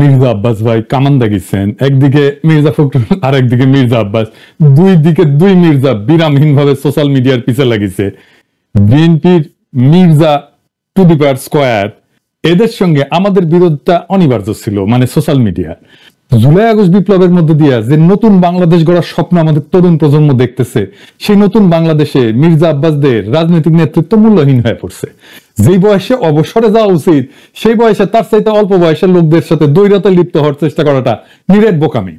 মির্জা আব্বাস ভাই কামান দাগিয়েছেন, একদিকে মির্জা ফখরুল আর একদিকে মির্জা আব্বাস, দুই দিকে দুই মির্জা বিরামহীন ভাবে সোশ্যাল মিডিয়ার পিছে লাগিছে। বিএনপির Mirza to the power square, এদের সঙ্গে আমাদের বিরোধটা অনিবার্য ছিল, মানে সোশ্যাল মিডিয়া। জুলাই আগস্ট বিপ্লবের মধ্যে দিয়ে যে নতুন বাংলাদেশ গড়ার স্বপ্ন আমাদের তরুণ প্রজন্ম দেখতেছে, সেই নতুন বাংলাদেশে মির্জা আব্বাসদের রাজনৈতিক নেতৃত্ব মূল্যহীন হয়ে পড়ছে। যেই বয়সে অবসরে যাওয়া উচিত, সেই বয়সে তার চাইতে অল্প বয়সের লোকদের সাথে দ্বৈরতে লিপ্ত হওয়ার চেষ্টা করাটা নিরেট বোকামি।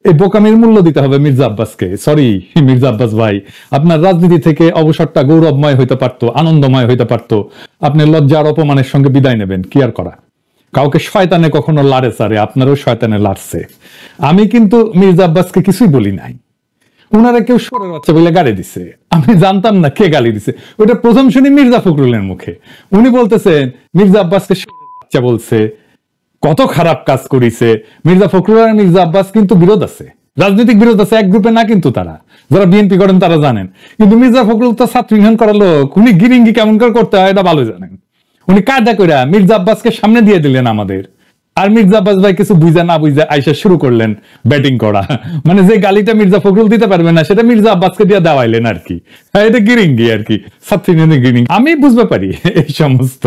এই বোকামির মূল্য দিতে হবে মির্জা আব্বাসকে। সরি মির্জা আব্বাস ভাই, আপনার রাজনীতি থেকে অবসরটা গৌরবময় হইতে পারতো, আনন্দময় হইতে পারতো। আপনি লজ্জার অপমানের সঙ্গে বিদায় নেবেন, কি আর করা। কাউকে শয়তানে কখনো লাড়ে চারে, আপনারও শয়তানে লাড়ছে। আমি কিন্তু মির্জা আব্বাসকে কিছুই বলি নাই। উনারা কেউ সরে বাচ্চা বলে গালি দিছে, আমি জানতাম না কে গালি দিছে। ওটা প্রথম শুনি মির্জা ফখরুলের মুখে। উনি বলতেছেন মির্জা আব্বাসকে সরে বাচ্চা বলছে, কত খারাপ কাজ করিছে। মির্জা ফখরুল আর মির্জা আব্বাস কিন্তু বিরোধ আছে, রাজনৈতিক বিরোধ আছে, এক গ্রুপে না কিন্তু তারা। যারা বিএনপি করেন তারা জানেন। কিন্তু মির্জা ফখরুল তো ছাত্র ইউনিয়ন করার লোক, উনি গিরিঙ্গি কেমন করে করতে হয় এটা ভালো জানেন। উনি কায়দা কইরা মির্জা আব্বাসকে সামনে দিয়ে দিলেন আমাদের। আর মির্জা আব্বাস ভাই কিছু বুঝা না বুঝা আইসা শুরু করলেন ব্যাটিং করা। মানে যে গালিটা মির্জা ফখরুল দিতে পারবে না, সেটা মির্জা আব্বাসকে দিয়ে দেওয়াইলেন আর কি। এটা গিরিঙ্গি আর কি, ছাত্র ইউনিয়নের গিরিঙ্গি। আমি বুঝতে পারি এই সমস্ত।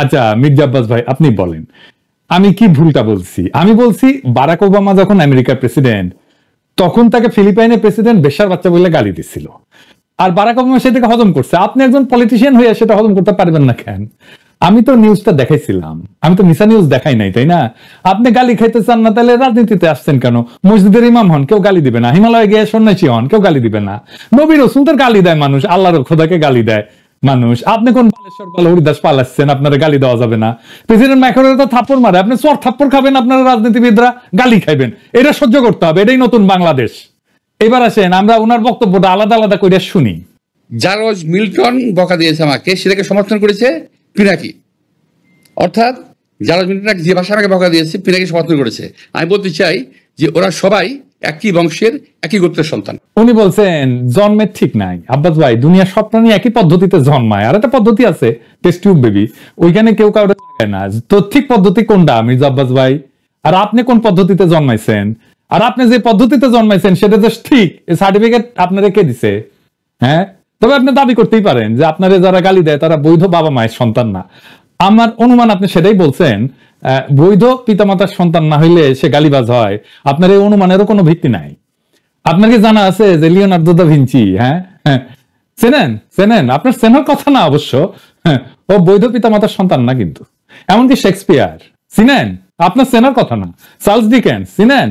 আচ্ছা মির্জা আব্বাস ভাই, আপনি বলেন আমি কি ভুলটা বলছি? আমি বলছি বারাক ওবামা যখন আমেরিকার প্রেসিডেন্ট, তখন তাকে ফিলিপাইনের প্রেসিডেন্ট বেশ্যার বাচ্চা বলে গালি দিছিল। আর বারাক ওবামা সেটাকে হজম করছে। আপনি একজন পলিটিশিয়ান হয়ে সেটা হজম করতে পারবেন না কেন? আমি তো নিউজটা দেখাইছিলাম, আমি তো মিশা নিউজ দেখাই নাই, তাই না? আপনি গালি খাইতে চান না, তাহলে রাজনীতিতে আসছেন কেন? মসজিদের ইমাম হন, কেউ গালি দিবে না। হিমালয়ে গিয়ে সন্ন্যাসী হন, কেউ গালি দিবে না। নবী রাসূলদের গালি দেয় মানুষ, আল্লাহর খোদাকে গালি দেয় মানুষ। আপনি কোন বালেশ্বর পাল হরিদাস পালাচ্ছেন, আপনারা গালি দেওয়া যাবে না? প্রেসিডেন্ট ম্যাকরনের তো থাপ্পড় মারে, আপনি চর থাপ্পড় খাবেন, আপনারা রাজনীতিবিদরা গালি খাইবেন। এটা সহ্য করতে হবে, এটাই নতুন বাংলাদেশ। এবার আসেন আমরা ওনার বক্তব্যটা আলাদা আলাদা করে শুনি। জার্জ মিল্টন বকা দিয়েছে আমাকে, সেটাকে সমর্থন করেছে পিনাকি। অর্থাৎ জার্জ মিল্টন যে ভাষা আমাকে বকা দিয়েছে, পিনাকি সমর্থন করেছে। আমি বলতে চাই যে ওরা সবাই একই বংশের, একই গোত্রের সন্তান। উনি বলছেন জন্মের ঠিক নাই। আব্বাস ভাই, দুনিয়া সব প্রাণী একই পদ্ধতিতে জন্মায়। আর একটা পদ্ধতি আছে, টেস্ট টিউব বেবি, ওইখানে কেউ কাউরে লাগায় না। তো ঠিক পদ্ধতি কোনটা মির্জা আব্বাস ভাই? আর আপনি কোন পদ্ধতিতে জন্মাইছেন? আর আপনি যে পদ্ধতিতে জন্মাইছেন সেটা যে ঠিক, এই সার্টিফিকেট আপনারা কে দিছে? হ্যাঁ, তবে আপনি দাবি করতেই পারেন যে আপনারা যারা গালি দেয় তারা বৈধ বাবা মায়ের সন্তান না। আমার অনুমান আপনি সেটাই বলছেন, বৈধ পিতামাতার সন্তান না হইলে সে গালিবাজ হয়। আপনার এই অনুমানেরও কোনো ভিত্তি নাই। আপনার কি জানা আছে যে লিওনার্দো দা ভিঞ্চি, হ্যাঁ চেনেন? আপনার চেনার কথা না অবশ্য, ও বৈধ পিতামাতার সন্তান না কিন্তু। এমনকি শেক্সপিয়ার চিনেন? আপনার চেনার কথা না। চার্লস ডিকেন্স চিনেন?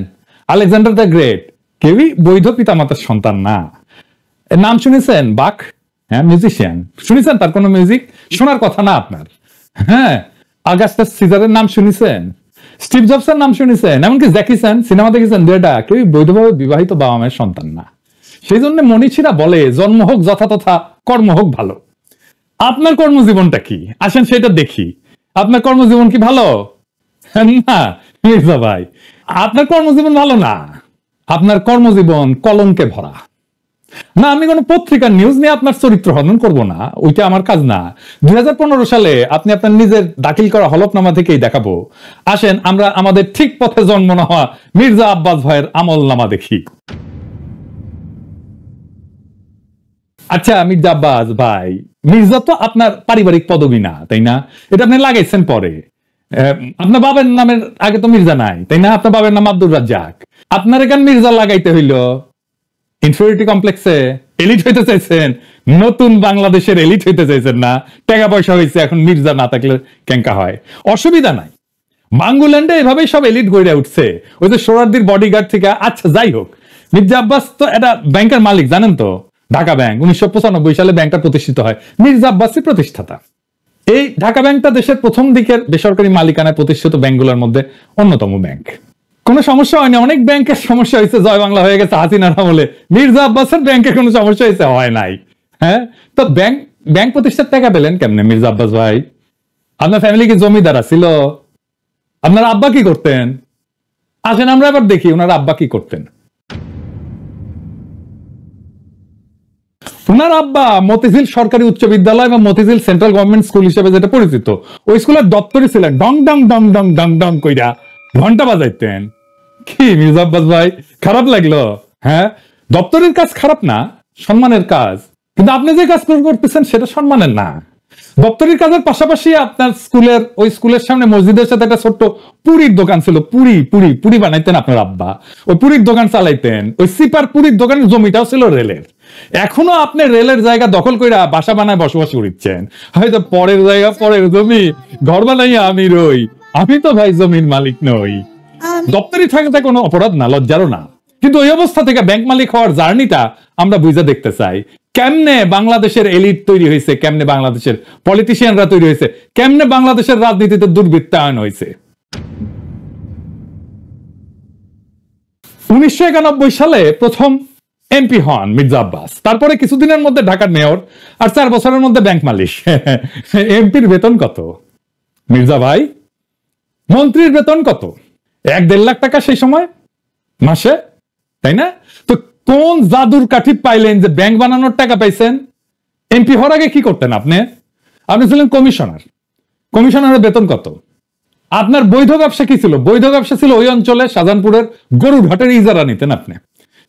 আলেকজান্ডার দ্য গ্রেট, কেউই বৈধ পিতামাতার সন্তান না। নাম শুনেছেন বাক? হ্যাঁ, মিউজিশিয়ান শুনেছেন? তার কোনো মিউজিক শোনার কথা না আপনার। হ্যাঁ, আগাস্টাস সিজারের নাম শুনেছেন? স্টিভ জবসের নাম শুনেছেন? এমনকি জ্যাকি চ্যান সিনেমা দেখেছেন? দুইটা কেউই বৈধভাবে বিবাহিত বাবা মায়ের সন্তান না। সেই জন্য মনীষীরা বলে জন্ম হোক যথাতথা, কর্ম হোক ভালো। আপনার কর্মজীবনটা কি আসেন সেটা দেখি। আপনার কর্মজীবন কি ভালো? না মির্জা ভাই, আপনার কর্মজীবন ভালো না। আপনার কর্মজীবন কলঙ্কে ভরা। না, আমি কোন পত্রিকার নিউজ নিয়ে আপনার চরিত্র হনন করব না, ওইটা আমার কাজ না। 2015 সালে আপনি আপনার নিজের দাখিল করা হলফনামা থেকেই দেখাবো। আসেন আমরা আমাদের ঠিক পথে জন্ম না হওয়া মির্জা আব্বাস ভাইয়ের আমলনামা দেখি। আচ্ছা মির্জা আব্বাস ভাই, মির্জা তো আপনার পারিবারিক পদবি না, তাই না? এটা আপনি লাগাইছেন পরে। আপনার বাবার নামের আগে তো মির্জা নাই, তাই না? আপনার বাবার নাম আব্দুর রাজ্জাক। আপনার এখানে মির্জা লাগাইতে হইল ইনফিরিয়রিটি কমপ্লেক্সে। এলিট হইতে চাইছেন, নতুন বাংলাদেশের এলিট হইতে চাইছেন না? টাকা পয়সা হয়েছে, এখন মির্জা না থাকলে কেঙ্কা হয়? অসুবিধা নাই, বাঙ্গুল্যান্ডে এভাবেই সব এলিট গড়ে উঠছে, ওই যে সোহরাওয়ার্দীর বডিগার্ড থেকে। আচ্ছা যাই হোক, মির্জা আব্বাস তো এটা ব্যাংকের মালিক, জানেন তো? ঢাকা ব্যাংক 1995 সালে ব্যাংকটা প্রতিষ্ঠিত হয়, মির্জা আব্বাসই প্রতিষ্ঠাতা। এই ঢাকা ব্যাংকটা দেশের প্রথম দিকের বেসরকারি মালিকানায় প্রতিষ্ঠিত ব্যাংকগুলোর মধ্যে অন্যতম ব্যাংক। কোনো সমস্যা হয়নি। অনেক ব্যাংকের সমস্যা হয়েছে, জয় বাংলা হয়ে গেছে হাসিনার আমলে। মির্জা আব্বাসের ব্যাংকের কোনো সমস্যা হয়েছে? হয় নাই। হ্যাঁ, তো ব্যাংক প্রতিষ্ঠার টাকা পেলেন কেমনে মির্জা আব্বাস ভাই? আপনার ফ্যামিলি কি জমিদার ছিল? আপনার আব্বা কি করতেন? আসেন আমরা এবার দেখি ওনার আব্বা কি করতেন। ওনার আব্বা মতিঝিল সরকারি উচ্চ বিদ্যালয় এবং মতিঝিল সেন্ট্রাল গভর্নমেন্ট স্কুল হিসেবে যেটা পরিচিত, ওই স্কুলের দপ্তরই ছিলেন। ডং ডং ডং ডং ডং ডং কইরা ঘন্টা বাজাইতেন। কি মির্জা আব্বাস ভাই, খারাপ লাগলো? হ্যাঁ, দপ্তরের কাজ খারাপ না, সম্মানের কাজ, কিন্তু আপনি যে কাজ করতেছেন সেটা সম্মানের না। দপ্তরের কাজের পাশাপাশি আপনার স্কুলের সামনে মসজিদের সাথে একটা ছোট্ট পুরীর দোকান ছিল। পুরি বানাইতেন আপনার আব্বা, ওই পুরীর দোকান চালাইতেন। ওই সিপার পুরীর দোকানের জমিটাও ছিল রেলের। এখনো আপনি রেলের জায়গা দখল করে বাসা বানায় বসবাস করছেন। হয়তো পরের জায়গা, পরের জমি, ঘর বানাইয়া আমি রই, আমি তো ভাই জমির মালিক নই। দপ্তরি থাকাটা কোনো অপরাধ না, লজ্জারও না, কিন্তু ওই অবস্থা থেকে ব্যাংক মালিক হওয়ার জার্নিটা আমরা বুঝে দেখতে চাই। কেমনে বাংলাদেশের এলিট তৈরি হয়েছে, কেমনে বাংলাদেশের পলিটিশিয়ানরা তৈরি হয়েছে, কেমনে বাংলাদেশের রাজনীতিতে দুর্বৃত্তায়ন হয়েছে। 1991 সালে প্রথম এমপি হন মির্জা আব্বাস, তারপরে কিছুদিনের মধ্যে ঢাকার মেয়র, আর 4 বছরের মধ্যে ব্যাংক মালিক। এমপির বেতন কত মির্জা ভাই? মন্ত্রীর বেতন কত? 1-1.5 লাখ টাকা সেই সময় মাসে, তাই না? তো কোন জাদুর কাঠি পাইলেন যে ব্যাংক বানানোর টাকা পাইছেন? এমপি হওয়ার আগে কি করতেন আপনি? আপনি ছিলেন কমিশনার। কমিশনারের বেতন কত? আপনার বৈধ ব্যবসা কি ছিল? বৈধ ব্যবসা ছিল ওই অঞ্চলে শাহজাহানপুরের গরুর হাটের ইজারা নিতেন আপনি।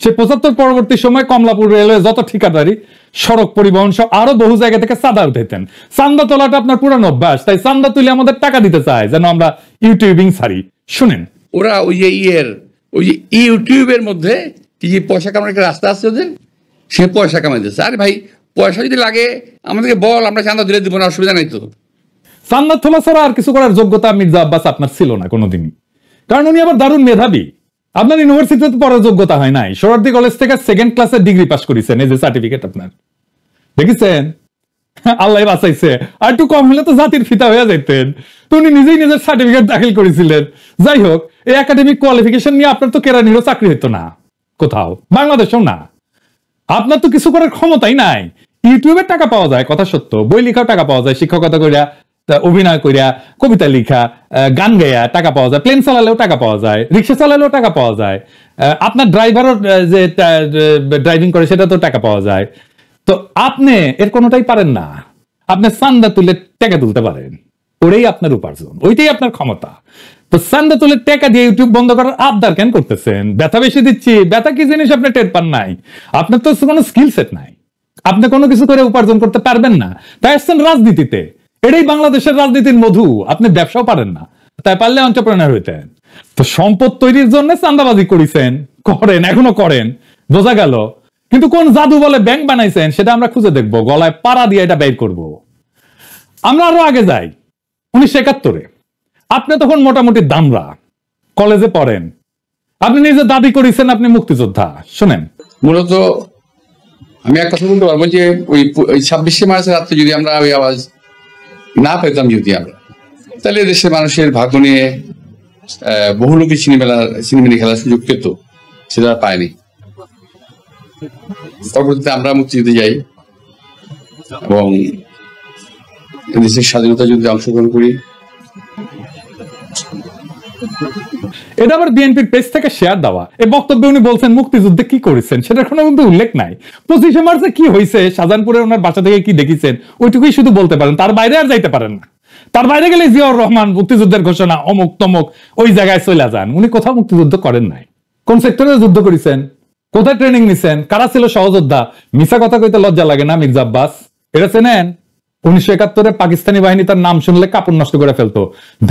সে 75 পরবর্তী সময় কমলাপুর রেলওয়ে যত ঠিকাদারি, সড়ক পরিবহন সব আরো বহু জায়গা থেকে চাঁদা উঠাইতেন। চান্দা তোলাটা আপনার পুরানো অভ্যাস, তাই চান্দা তুলে আমাদের টাকা দিতে চায় যেন আমরা ইউটিউবিং ছাড়ি। শুনেন, ওরা ওই যে ইউটিউবের মধ্যে কি যে পয়সা কামানোর একটা রাস্তা আছে ওদের, সে পয়সা কামাইতেছে। আরে ভাই, পয়সা যদি লাগে আমাদেরকে বল, আমরা চাঁদা দিলে দিব না, অসুবিধা নাই তো। চান্দা তোলা ছাড়া আর কিছু করার যোগ্যতা মির্জা আব্বাস আপনার ছিল না কোনোদিনই, কারণ উনি আবার দারুণ মেধাবী। আপনার ইউনিভার্সিটিতে পড়ার যোগ্যতা হয় নাই, সোহরাওয়ার্দী কলেজ থেকে 2nd ক্লাসের ডিগ্রি পাস করেছেন, এই যে সার্টিফিকেট আপনার, দেখেছেন? আল্লাহ বাঁচাইছে, আর একটু কম হলে তো জাতির ফিতা হয়ে যাইতেন। তো উনি নিজেই নিজের সার্টিফিকেট দাখিল করেছিলেন। যাই হোক, এই একাডেমিক কোয়ালিফিকেশন নিয়ে আপনার তো কেরানিরও চাকরি হতো না কোথাও, বাংলাদেশেও না। আপনার তো কিছু করার ক্ষমতাই নাই। ইউটিউবে টাকা পাওয়া যায়, কথা সত্য, বই লেখাও টাকা পাওয়া যায়, শিক্ষকতা করিয়া, অভিনয় করিয়া, কবিতা লিখা, গান গাইয়া টাকা পাওয়া যায়, প্লেন চালালেও টাকা পাওয়া যায়, রিক্সা চালালেও টাকা পাওয়া যায়, আপনার ড্রাইভারও যে ড্রাইভিং করে সেটা তো টাকা পাওয়া যায়। তো আপনি এর কোনোটাই পারেন না। আপনি চান্দা তুলে টাকা তুলতে পারেন, ওটাই আপনার উপার্জন, ওইটাই আপনার ক্ষমতা। তো চান্দা তুলে টাকা দিয়ে ইউটিউব বন্ধ করার আবদার কেন করতেছেন? ব্যথা বেশি দিচ্ছি, ব্যথা কি জিনিস আপনি টের পান নাই? আপনার তো কোনো স্কিল সেট নাই, আপনি কোনো কিছু করে উপার্জন করতে পারবেন না, তাই আসছেন রাজনীতিতে। এটাই বাংলাদেশের রাজনীতির মধু। আপনি ব্যবসাও পারেন না, তাই পারলে এন্টারপ্রেনার হইতেন। তো সম্পদ তৈরির জন্য চান্দাবাজি করেছেন, করেন, এখনো করেন, বোঝা গেল। কিন্তু কোন জাদু বলে ব্যাংক বানাইছেন সেটা আমরা খুঁজে দেখবো, গলায় পাড়া দিয়ে এটা বের করব। আমরা আরো আগে যাই, 1971-এ আপনি তখন মোটামুটি দামরা, কলেজে পড়েন, আপনি নিজে দাবি করেছেন আপনি মুক্তিযোদ্ধা। শুনেন, মূলত আমি এক কথা বলতে পারবো যে ওই 26শে মার্চের রাত্রে যদি আমরা ওই আওয়াজ না পেতাম, যদি আমরা, তাহলে দেশের মানুষের ভাগ্য নিয়ে বহু লোকই সিনেমিনি খেলার সুযোগ পেত, সেটা পায়নি। পরবর্তীতে আমরা মুক্তিযুদ্ধে যাই এবং দেশের স্বাধীনতা যুদ্ধে অংশগ্রহণ করি। এটা আবার বিএনপির পেজ থেকে শেয়ার দেওয়া। এই বক্তব্যে উনি বলছেন মুক্তিযুদ্ধে কি করেছেন সেটার কোনো কিন্তু উল্লেখ নাই। 25শে মার্চে কি হয়েছে, শাহজাহানপুরে ওনার বাসা থেকে কি দেখেছেন, ওইটুকুই শুধু বলতে পারেন, তার বাইরে আর যাইতে পারেন না। তার বাইরে গেলে জিয়াউর রহমান মুক্তিযুদ্ধের ঘোষণা অমুক তমুক ওই জায়গায় চলে যান। উনি কোথাও মুক্তিযুদ্ধ করেন নাই। কোন সেক্টরে যুদ্ধ করেছেন, কোথায় ট্রেনিং নিছেন, কারা ছিল সহযোদ্ধা? মিছা কথা কইতে লজ্জা লাগে না মির্জা আব্বাস? এটা চেনেন? 1971-এ পাকিস্তানি বাহিনী তার নাম শুনলে কাপড় নষ্ট করে ফেলতো।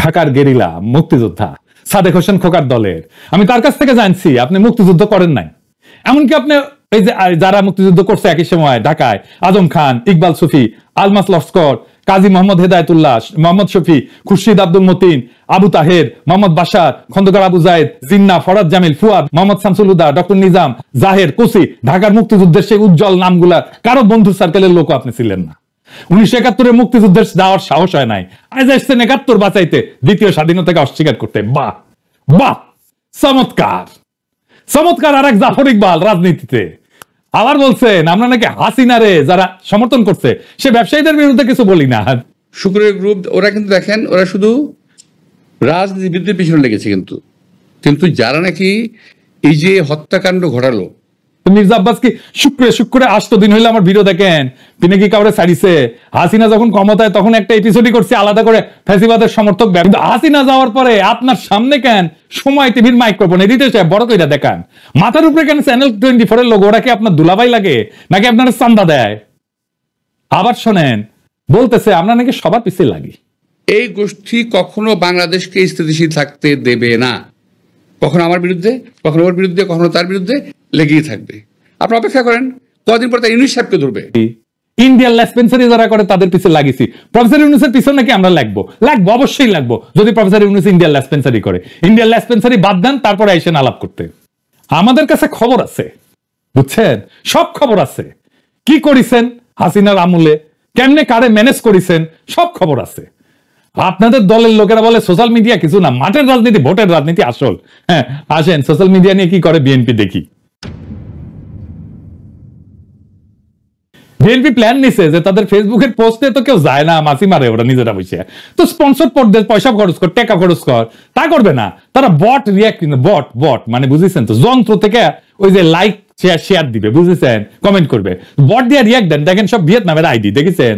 ঢাকার গেরিলা মুক্তিযোদ্ধা সাদেক হোসেন খোকার দলের। আমি তার কাছ থেকে জানছি আপনি মুক্তিযুদ্ধ করেন নাই। এমনকি আপনি এই যে যারা মুক্তিযুদ্ধ করছে একই সময় ঢাকায়, আজম খান, ইকবাল সুফি, আলমাস লস্কর, কাজী মোহাম্মদ হেদায়তুল্লাহ, মোহাম্মদ শফি, খুরশিদ আব্দুল মতিন, আবু তাহের, মোহাম্মদ বাশার, খন্দকার আবু জায়েদ, জিন্না, ফরাদ জামিল, ফুয়াদ, মোহাম্মদ শামসুল হুদা, ডক্টর নিজাম, জাহের, কোসি, ঢাকার মুক্তিযুদ্ধের সেই উজ্জ্বল নামগুলা কারো বন্ধু সার্কেলের লোক আপনি ছিলেন না। 1971-এ মুক্তিযুদ্ধের যাওয়ার সাহস হয় নাই, আজ আসছেন 71 বাঁচাইতে, দ্বিতীয় স্বাধীনতাকে অস্বীকার করতে। বাহ বাহ, চমৎকার চমৎকার। আর এক জাফর ইকবাল রাজনীতিতে আবার বলছেন আমরা নাকি হাসিনারে যারা সমর্থন করছে সে ব্যবসায়ীদের বিরুদ্ধে কিছু বলি না। শুক্রের গ্রুপ ওরা কিন্তু দেখেন, ওরা শুধু রাজনীতিবিদদের পিছনে লেগেছে, কিন্তু যারা নাকি এই যে হত্যাকাণ্ড ঘটালো, মির্জা আব্বাস কি শুক্রে 8 দিন হইলে আমার ভিডিও দেখেন, পিনাকি কাউরে ছাড়িছে? হাসিনা যখন ক্ষমতায় তখন একটা এপিসোডই করছে আলাদা করে ফ্যাসিবাদের সমর্থক, কিন্তু হাসিনা যাওয়ার পরে আপনার সামনে কেন সময় টিভির মাইক্রোফোন এডিটর সাহেব বড় কইরা দেখান? মাথার উপরে কেন চ্যানেল 24 এর লোগো? ওরা কি আপনার দুলাভাই লাগে নাকি আপনার চান্দা দেয়? আবার শোনেন, বলতেছে আমরা নাকি সবার পিছিয়ে লাগি। এই গোষ্ঠী কখনো বাংলাদেশকে স্থিতিশীল থাকতে দেবে না, কখনো আমার বিরুদ্ধে, কখনো ওর বিরুদ্ধে, কখনো তার বিরুদ্ধে লেগেই থাকবে। আপনি অপেক্ষা করেন, কদিন পর তার ইউনিট সাহেবকে ধরবে। ইন্ডিয়ান লেসপেন্সারি যারা করে তাদের পিছিয়ে লাগিয়েছি, প্রফেসর ইউনুসের পিছনে নাকি আমরা লাগবো? অবশ্যই লাগবো, যদি প্রফেসর ইউনুস ইন্ডিয়ান লেসপেন্সারি করে। ইন্ডিয়ান লেসপেন্সারি বাদ দেন, তারপরে এসে আলাপ করতে। আমাদের কাছে খবর আছে, বুঝছেন, সব খবর আছে। কি করেছেন হাসিনার আমলে, কেমনে কারে ম্যানেজ করেছেন, সব খবর আছে। আপনাদের দলের লোকেরা বলে সোশ্যাল মিডিয়া কিছু না, মাঠের রাজনীতি, ভোটের রাজনীতি আসল। হ্যাঁ, আসেন সোশ্যাল মিডিয়া নিয়ে কি করে বিএনপি দেখি। বিএনপি প্ল্যান নিছে যে তাদের ফেসবুকের পোস্টে তো কেউ যায় না, মাসি মারে ওরা নিজেরা বসে, তো স্পন্সর পড়তে পয়সা খরচ কর, টাকা খরচ কর, তা করবে না তারা। বট রিয়াক্ট, বট মানে বুঝেছেন তো, যন্ত্র থেকে ওই যে লাইক শেয়ার দিবে, বুঝেছেন, কমেন্ট করবে, বট দিয়ে রিয়াক্ট দেন। দেখেন সব ভিয়েতনামের আইডি, দেখেছেন?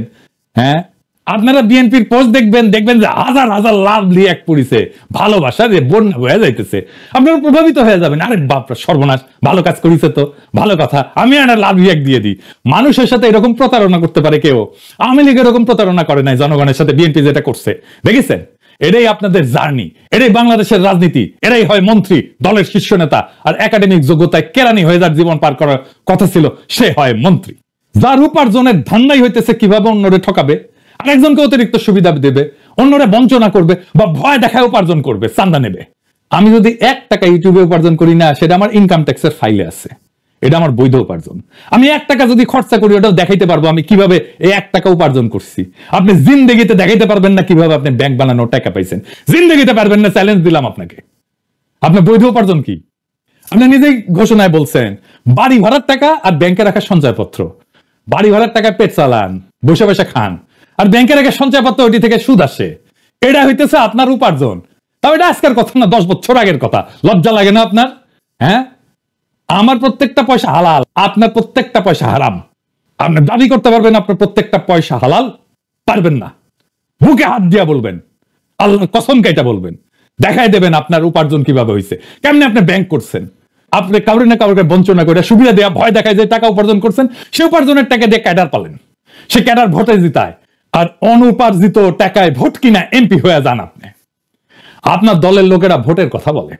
হ্যাঁ, আপনারা বিএনপির পোস্ট দেখবেন যে হাজার হাজার লাভ রিয়াক্ট করেছে, ভালোবাসা যে বন্যা হয়ে যাইতেছে, আপনারা প্রভাবিত হয়ে যাবেন। আরে বাপরা সর্বনাশ, ভালো কাজ করেছে তো, ভালো কথা, আমি একটা লাভ রিয়াক্ট দিয়ে দিই। মানুষের সাথে এরকম প্রতারণা করতে পারে কেউ? আওয়ামী লীগ এরকম প্রতারণা করে নাই জনগণের সাথে, বিএনপি যেটা করছে, দেখেছেন? এটাই আপনাদের জার্নি, এটাই বাংলাদেশের রাজনীতি, এটাই হয় মন্ত্রী, দলের শীর্ষ নেতা, আর একাডেমিক যোগ্যতায় কেরানি হয়ে যার জীবন পার করার কথা ছিল, সে হয় মন্ত্রী। যার উপার্জনের ধান্দাই হইতেছে কিভাবে অন্যরে ঠকাবে, আরেকজনকে অতিরিক্ত সুবিধা দেবে, অন্যরা বঞ্চনা করবে বা ভয় দেখায় উপার্জন করবে, চান্দা নেবে। আমি যদি 1 টাকা ইউটিউবে উপার্জন করি না, সেটা আমার ইনকাম ট্যাক্সের ফাইলে আছে, এটা আমার বৈধ উপার্জন। আমি 1 টাকা যদি খরচা করি, ওটাও দেখাইতে পারবো আমি কিভাবে এই 1 টাকা উপার্জন করছি। আপনি জিন্দেগিতে দেখাইতে পারবেন না কিভাবে আপনি ব্যাংক বানানোর টাকা পাইছেন, জিন্দেগিতে পারবেন না, চ্যালেঞ্জ দিলাম আপনাকে। আপনার বৈধ উপার্জন কি? আপনি নিজেই ঘোষণায় বলছেন বাড়ি ভাড়ার টাকা আর ব্যাংকে রাখা সঞ্চয়পত্র। বাড়ি ভাড়ার টাকা পেট চালান, বসে বসে খান, আর ব্যাংকের একটা সঞ্চয়পত্র, ওটি থেকে সুদ আসে, এটা হইতেছে আপনার উপার্জন। তাও এটা আজকের কথা না, 10 বছর আগের কথা। লজ্জা লাগে না আপনার? হ্যাঁ, আমার প্রত্যেকটা পয়সা হালাল, আপনার প্রত্যেকটা পয়সা হারাম। আপনি দাবি করতে পারবেন আপনার প্রত্যেকটা পয়সা হালাল? পারবেন না। বুকে হাত দিয়া বলবেন, আল্লাহর কসম কাইটা বলবেন, দেখাই দেবেন আপনার উপার্জন কিভাবে হয়েছে, কেমনে আপনি ব্যাংক করছেন। আপনি কাউরে না কাউকে বঞ্চনা করে সুবিধা দেওয়া, ভয় দেখায় যে টাকা উপার্জন করছেন, সে উপার্জনের টাকা দিয়ে ক্যাডার পালেন, সে ক্যাডার ভোটে জিতায়, আর অনুপার্জিত টাকায় ভোট কিনা এমপি হয়ে যান আপনি। আপনার দলের লোকেরা ভোটের কথা বলে,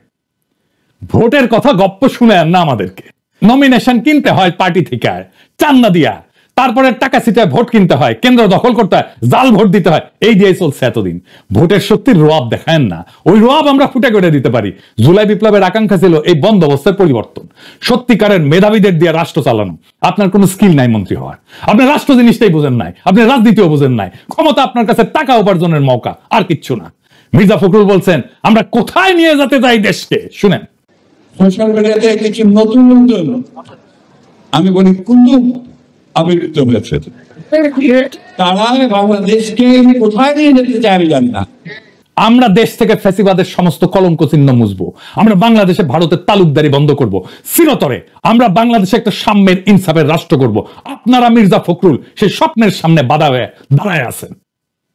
ভোটের কথা গপ্প শুনে না আমাদেরকে। নমিনেশন কিনতে হয় পার্টি থেকে, চান্দা দিয়া, তারপরে টাকা ছিটায় ভোট কিনতে হয়, কেন্দ্র দখল করতে হয়, জাল ভোট দিতে হয়, এই দিয়ে চলছে এতদিন। ভোটের শক্তির রোয়াব দেখায় না, ওই রোয়াব আমরা ফুটে করে দিতে পারি। জুলাই বিপ্লবের আকাঙ্ক্ষা ছিল এই বন্দোবস্তের পরিবর্তন, সত্যিকারের মেধাবীদের দিয়ে রাষ্ট্র চালানো। আপনার কোনো স্কিল নাই মন্ত্রী হওয়ার, আপনি রাষ্ট্র জিনিসটাই বুঝেন নাই, আপনি রাজনীতিও বুঝেন নাই। ক্ষমতা আপনার কাছে টাকা উপার্জনের মৌকা, আর কিচ্ছু না। মির্জা ফখরুল বলছেন আমরা কোথায় নিয়ে যেতে চাই দেশকে, শুনেন। সোশ্যাল মিডিয়াতে কিছু নতুন নতুন, আমি বলি কুতুব আবির্ভূত হয়েছে, তারা বাংলাদেশকে কোথায় নিয়ে যেতে চায় আমি জানি না। আমরা দেশ থেকে ফ্যাসিবাদের সমস্ত কলঙ্ক চিহ্ন মুছবো, আমরা বাংলাদেশে ভারতের তালুকদারি বন্ধ করব, চিরতরে আমরা বাংলাদেশে একটা সাম্যের ইনসাফের রাষ্ট্র করব। আপনারা মির্জা ফখরুল সেই স্বপ্নের সামনে বাধা হয়ে দাঁড়ায় আছেন।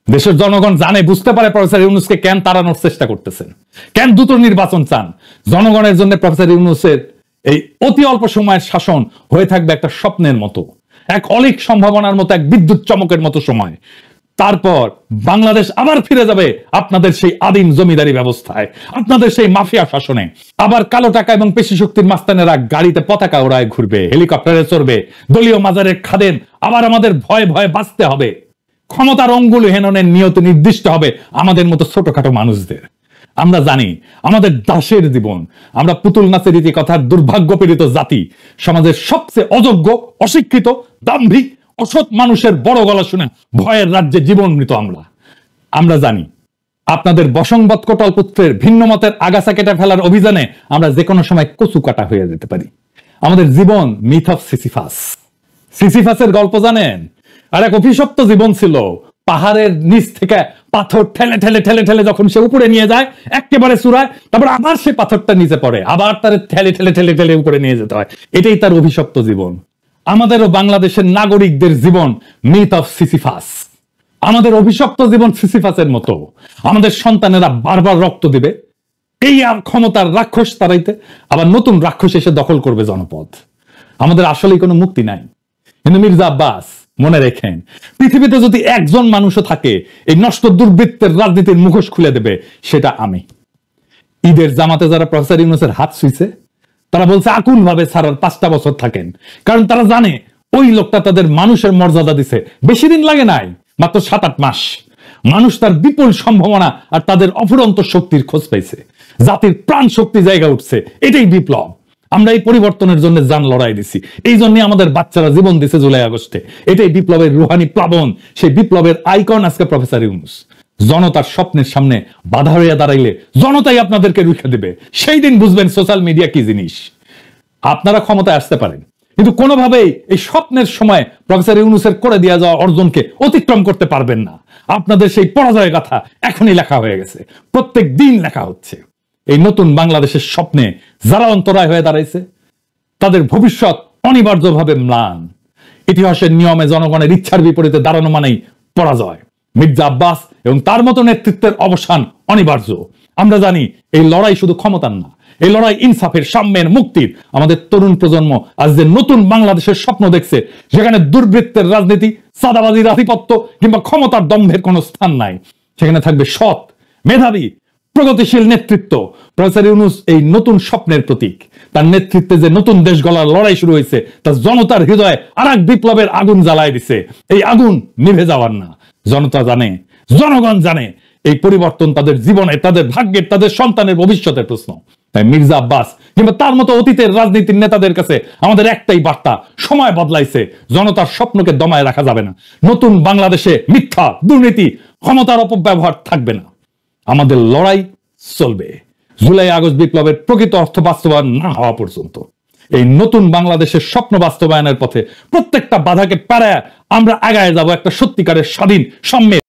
দেশের জনগণ জানে, বুঝতে পারে প্রফেসর ইউনূসকে কেন তাড়ানোর চেষ্টা করতেছেন, কেন দ্রুত নির্বাচন চান। জনগণের জন্য প্রফেসর ইউনূসের এই অতি অল্প সময়ের শাসন হয়ে থাকবে একটা স্বপ্নের মতো, এক অলিক সম্ভাবনার মতো, এক বিদ্যুৎ চমকের মতো সময়। তারপর বাংলাদেশ আবার ফিরে যাবে আপনাদের সেই আদিম জমিদারি ব্যবস্থায়, আপনাদের সেই মাফিয়া শাসনে। আবার কালো টাকা এবং পেশি শক্তির মাস্তানেরা গাড়িতে পতাকা ওড়ায় ঘুরবে, হেলিকপ্টারে চড়বে, দলীয় মাজারের খাদেম। আবার আমাদের ভয়ে ভয়ে বাঁচতে হবে, ক্ষমতার অঙ্গুল হেননের নিয়ত নির্দিষ্ট হবে আমাদের মতো ছোটখাটো মানুষদের। আমরা জানি আমাদের দাসের জীবন, আমরা পুতুল নাচের রীতি কথার দুর্ভাগ্য পীড়িত জাতি, সমাজের সবচেয়ে অযোগ্য, অশিক্ষিত, দাম্ভিক, অসৎ মানুষের বড় গলা শুনে ভয়ের রাজ্যে জীবন মৃত আমরা জানি আপনাদের বসংবৎ কোটল পুত্রের ভিন্ন মতের আগাছা কেটে ফেলার অভিযানে আমরা যে কোনো সময় কচু কাটা হয়ে যেতে পারি। আমাদের জীবন মিথ অফ সিসিফাস। সিসিফাসের গল্প জানেন? আর এক অভিশপ্ত জীবন ছিল, পাহাড়ের নিচ থেকে পাথর ঠেলে ঠেলে ঠেলে ঠেলে যখন সে উপরে নিয়ে যায় একেবারে চূড়ায়, তারপর আবার সে পাথরটা নিচে পড়ে, আবার তার ঠেলে ঠেলে ঠেলে ঠেলে উপরে নিয়ে যেতে হয়। এটাই তার অভিশপ্ত জীবন। আমাদেরও বাংলাদেশের নাগরিকদের জীবন মিথ অফ সিসিফাস। আমাদের অভিশপ্ত জীবন সিসিফাসের মতো। আমাদের সন্তানেরা বারবার রক্ত দিবে এই আর ক্ষমতার রাক্ষস তাড়াইতে, আবার নতুন রাক্ষস এসে দখল করবে জনপদ। আমাদের আসলেই কোনো মুক্তি নাই। কিন্তু মির্জা আব্বাস মনে রেখেন, পৃথিবীতে যদি একজন মানুষও থাকে এই নষ্ট দুর্বৃত্তের রাজনীতির মুখোশ খুলে দেবে, সেটা আমি। ঈদের জামাতে যারা প্রফেসর ইউনূসের হাত ছুঁইছে তারা বলছে আকুল ভাবে ছাড়ার 5টা বছর থাকেন, কারণ তারা জানে ওই লোকটা তাদের মানুষের মর্যাদা দিছে। বেশি দিন লাগে নাই, মাত্র 7-8 মাস। মানুষ তার বিপুল সম্ভাবনা আর তাদের অফুরন্ত শক্তির খোঁজ পাইছে। জাতির প্রাণ শক্তি জায়গা উঠছে। এটাই বিপ্লব। আমরা এই পরিবর্তনের জন্য জান লড়াই দিছি, এই জন্য আমাদের বাচ্চারা জীবন দিছে জুলাই আগস্টে। এটাই বিপ্লবের রুহানি প্লাবন। সেই বিপ্লবের আইকন আজকে প্রফেসর ইউনূস। জনতার স্বপ্নের সামনে বাধা হইয়া দাঁড়াইলে জনতাই আপনাদেরকে রুখে দেবে। সেই দিন বুঝবেন সোশ্যাল মিডিয়া কি জিনিস। আপনারা ক্ষমতায় আসতে পারেন, কিন্তু কোনোভাবেই এই স্বপ্নের সময় প্রফেসর ইউনূসের করে দেওয়া যাওয়া অর্জনকে অতিক্রম করতে পারবেন না। আপনাদের সেই পরাজয়ের কথা এখনই লেখা হয়ে গেছে, প্রত্যেক দিন লেখা হচ্ছে। এই নতুন বাংলাদেশের স্বপ্নে যারা অন্তরায় হয়ে দাঁড়াইছে তাদের ভবিষ্যৎ অনিবার্যভাবে ম্লান। ইতিহাসের নিয়মে জনগণের ইচ্ছার বিপরীতে দাঁড়ানো মানেই পরাজয়। মির্জা আব্বাস এবং তার মতো নেতৃত্বের অবসান অনিবার্য। আমরা জানি এই লড়াই শুধু ক্ষমতার না, এই লড়াই ইনসাফের, সাম্যের, মুক্তির। আমাদের তরুণ প্রজন্ম আজ যে নতুন বাংলাদেশের স্বপ্ন দেখছে, যেখানে দুর্বৃত্তের রাজনীতি, চাঁদাবাজির আধিপত্য কিংবা ক্ষমতার দম্ভের কোনো স্থান নাই, সেখানে থাকবে সৎ, মেধাবী, প্রগতিশীল নেতৃত্ব। প্রফেসর ইউনূস এই নতুন স্বপ্নের প্রতীক। তার নেতৃত্বে যে নতুন দেশ গড়ার লড়াই শুরু হয়েছে, তা জনতার হৃদয়ে আরেক বিপ্লবের আগুন জ্বালায় দিছে। এই আগুন নিভে যাওয়ার না। জনতা জানে, জনগণ জানে এই পরিবর্তন তাদের জীবনে, তাদের ভাগ্যের, তাদের সন্তানের ভবিষ্যতের প্রশ্ন। তাই মির্জা আব্বাস কিংবা তার মতো অতীতের রাজনীতির নেতাদের কাছে আমাদের একটাই বার্তা, সময় বদলাইছে, জনতার স্বপ্নকে দমায় রাখা যাবে না। নতুন বাংলাদেশে মিথ্যা, দুর্নীতি, ক্ষমতার অপব্যবহার থাকবে না। আমাদের লড়াই চলবে জুলাই আগস্ট বিপ্লবের প্রকৃত অর্থ বাস্তবায়ন না হওয়া পর্যন্ত। এই নতুন বাংলাদেশের স্বপ্ন বাস্তবায়নের পথে প্রত্যেকটা বাধাকে পাড়ায় আমরা আগায় যাব একটা সত্যিকারের স্বাধীন, সাম্যের,